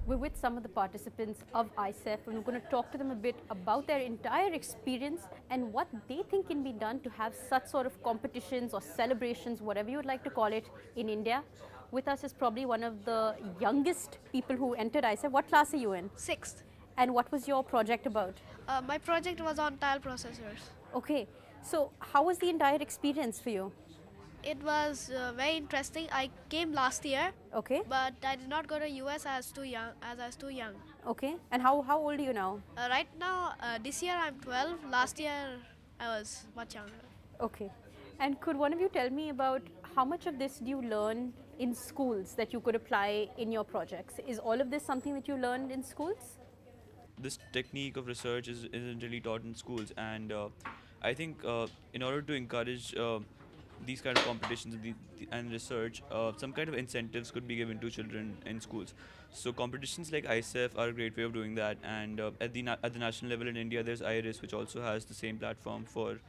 We're with some of the participants of ISEF and we're going to talk to them a bit about their entire experience and what they think can be done to have such sort of competitions or celebrations, whatever you would like to call it, in India. With us is probably one of the youngest people who entered ISEF. What class are you in? Sixth. And what was your project about? My project was on tile processors. Okay, so how was the entire experience for you? It was very interesting. I came last year, Okay, but I did not go to US as too young. As I was too young. okay. And how old are you now? Right now, this year I'm 12. Last year I was much younger. Okay. And could one of you tell me about how much of this do you learn in schools that you could apply in your projects? Is all of this something that you learned in schools? This technique of research isn't really taught in schools, and I think in order to encourage these kind of competitions and research, some kind of incentives could be given to children in schools. So competitions like ISEF are a great way of doing that, and at the national level in India, there's IRIS, which also has the same platform for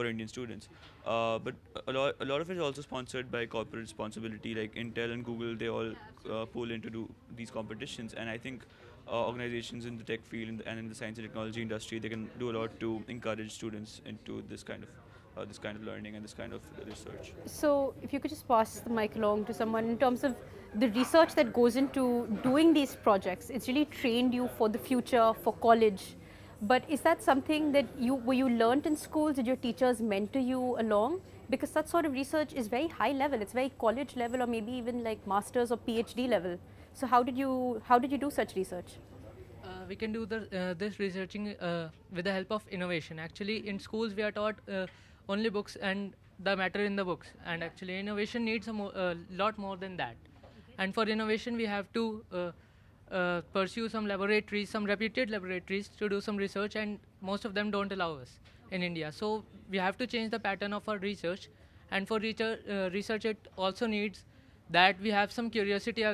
Indian students. But a lot of it is also sponsored by corporate responsibility, like Intel and Google. They all pull into do these competitions, and I think organizations in the tech field and in the science and technology industry, they can do a lot to encourage students into this kind of learning and this kind of research. So, if you could just pass the mic along to someone in terms of the research that goes into doing these projects, it's really trained you for the future, for college. But is that something that you learned in school? Did your teachers mentor you along? Because such sort of research is very high level. It's very college level, or maybe even like masters or PhD level. So how did you do such research? We can do this researching with the help of innovation. Actually, in schools we are taught only books and the matter in the books, and actually innovation needs a lot more than that. And for innovation we have to pursue some laboratories, some reputed laboratories to do some research, and most of them don't allow us in India. So we have to change the pattern of our research, and for research it also needs that we have some curiosity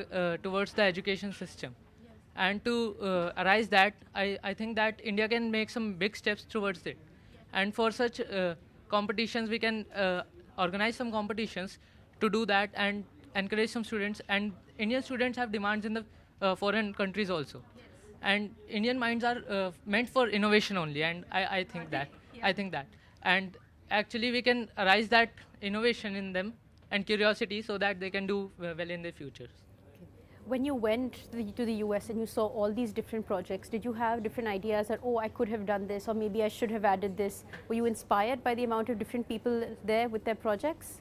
towards the education system. And to arise that, I think that India can make some big steps towards it. And for such competitions, we can organize some competitions to do that and encourage some students. And Indian students have demands in the foreign countries also. And Indian minds are meant for innovation only, and I think that. I think that. And actually, we can arise that innovation in them and curiosity so that they can do well in their futures. When you went to the US and you saw all these different projects, did you have different ideas that, oh, I could have done this, or maybe I should have added this? Were you inspired by the amount of different people there with their projects?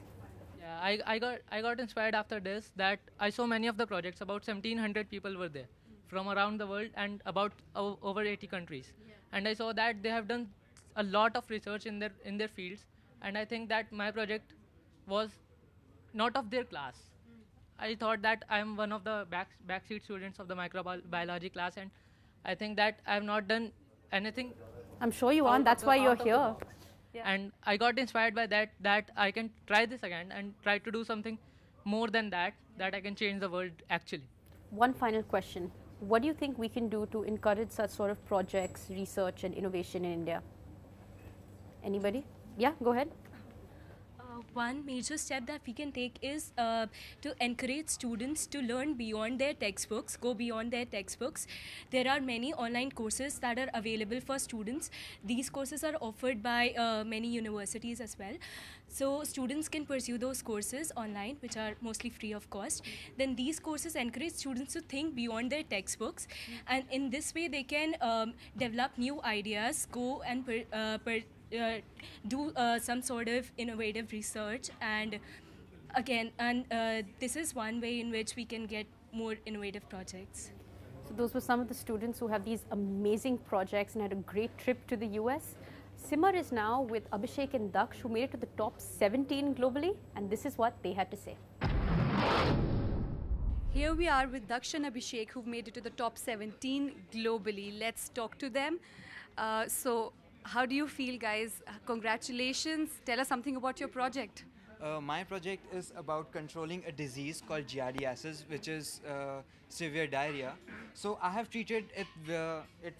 Yeah, I got inspired after this, that I saw many of the projects. About 1,700 people were there from around the world and about over 80 countries. And I saw that they have done a lot of research in their fields, and I think that my project was not of their class. I thought that I am one of the backseat students of the microbiology class, and I think that I have not done anything. I'm sure you aren't. That's why you're here. Yeah. And I got inspired by that I can try this again and try to do something more than that I can change the world actually. One final question. What do you think we can do to encourage such sort of projects, research and innovation in India? Anybody? Yeah, go ahead. One major step that we can take is to encourage students to learn beyond their textbooks, go beyond their textbooks. There are many online courses that are available for students. These courses are offered by many universities as well. So students can pursue those courses online, which are mostly free of cost. Then these courses encourage students to think beyond their textbooks. And in this way, they can develop new ideas, go and do some sort of innovative research, and again, this is one way in which we can get more innovative projects. So those were some of the students who have these amazing projects and had a great trip to the US. Simar is now with Abhishek and Daksh, who made it to the top 17 globally, and this is what they had to say. Here we are with Daksh and Abhishek, who've made it to the top 17 globally. Let's talk to them. So how do you feel, guys? Congratulations. Tell us something about your project. My project is about controlling a disease called giardiasis, which is severe diarrhea. So I have treated it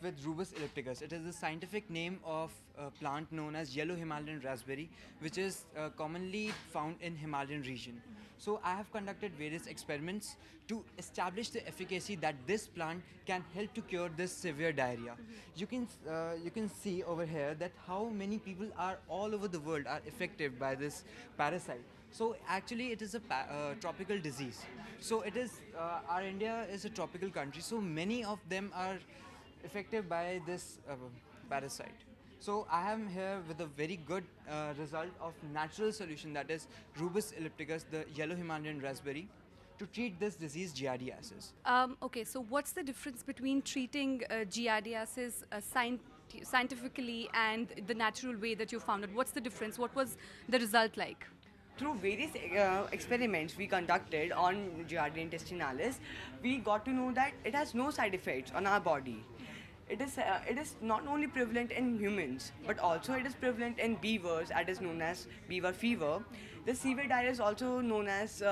with Rubus ellipticus. It is the scientific name of a plant known as yellow Himalayan raspberry, which is commonly found in Himalayan region. So I have conducted various experiments to establish the efficacy that this plant can help to cure this severe diarrhea. You can see over here that how many people are all over the world are affected by this parasite. So actually it is a tropical disease. So it is our India is a tropical country. So many of them are affected by this parasite. So I am here with a very good result of natural solution, that is Rubus ellipticus, the yellow Himalayan raspberry, to treat this disease giardiasis. Okay, so what's the difference between treating giardiasis scientifically and the natural way that you found it? What's the difference? What was the result like? Through various experiments we conducted on Giardia intestinalis, we got to know that it has no side effects on our body. It is not only prevalent in humans, but also it is prevalent in beavers, that is known as beaver fever. The severe diarrhea is also known as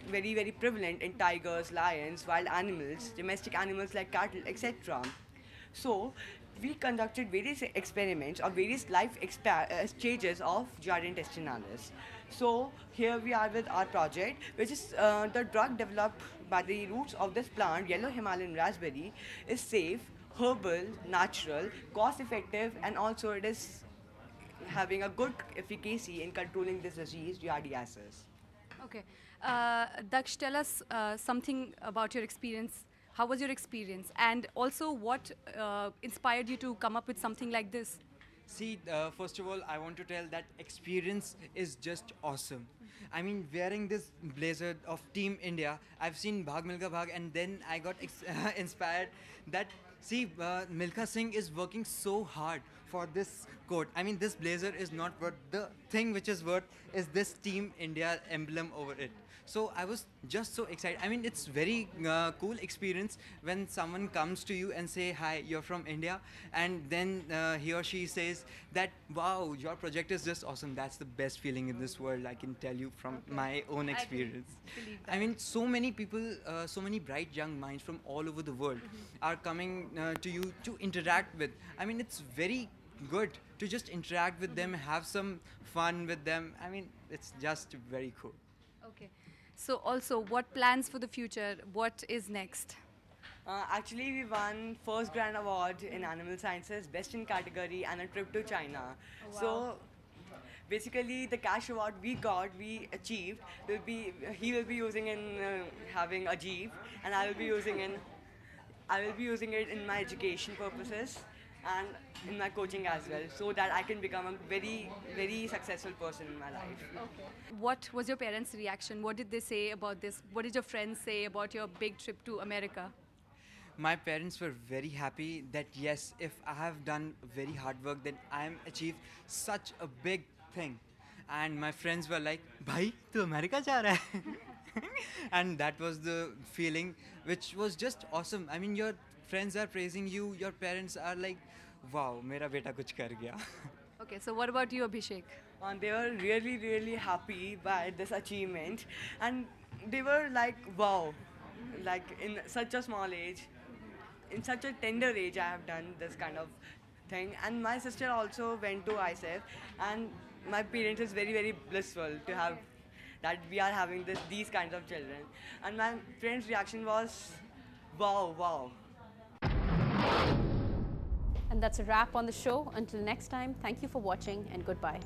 very, very prevalent in tigers, lions, wild animals, domestic animals like cattle, etc. So, we conducted various experiments of various life stages of Giardia intestinalis. So, here we are with our project, which is the drug developed by the roots of this plant, yellow Himalayan raspberry, is safe, herbal, natural, cost effective, and also it is having a good efficacy in controlling this disease, giardiasis. Okay. Daksh, tell us something about your experience. How was your experience? And also, what inspired you to come up with something like this? See, first of all, I want to tell that experience is just awesome. I mean, wearing this blazer of Team India, I've seen Bhag Milka Bhag, and then I got inspired that, see, Milka Singh is working so hard for this coat. I mean, this blazer is not worth, the thing which is worth is this Team India emblem over it. So I was just so excited. I mean, it's very cool experience when someone comes to you and say, hi, you're from India. And then he or she says that, wow, your project is just awesome. That's the best feeling in this world, I can tell you from my own experience. I mean, so many people, so many bright young minds from all over the world are coming to you to interact with. I mean, it's very good to just interact with them, have some fun with them. I mean, it's just very cool. Okay. So also, what plans for the future? What is next? Actually, we won first grand award in animal sciences, best in category, and a trip to China. Wow. So basically, the cash award we achieved, he will be using in having a jeep, and I will be using it in my education purposes and in my coaching as well, so that I can become a very, very successful person in my life. Okay. What was your parents' reaction? What did they say about this? What did your friends say about your big trip to America? My parents were very happy that yes, if I have done very hard work, then I am achieved such a big thing. And my friends were like, "Bhai, tu America ja raha hai?" And that was the feeling, which was just awesome. I mean, your friends are praising you, your parents are like, wow, mera beta kuch kar gaya. Okay, so what about you, Abhishek? They were really, really happy by this achievement, and they were like, wow, like in such a small age, in such a tender age, I have done this kind of thing. And my sister also went to ISEF, and my parents is very, very blissful to have that we are having these kinds of children. And my friend's reaction was, wow, wow. And that's a wrap on the show. Until next time, thank you for watching and goodbye.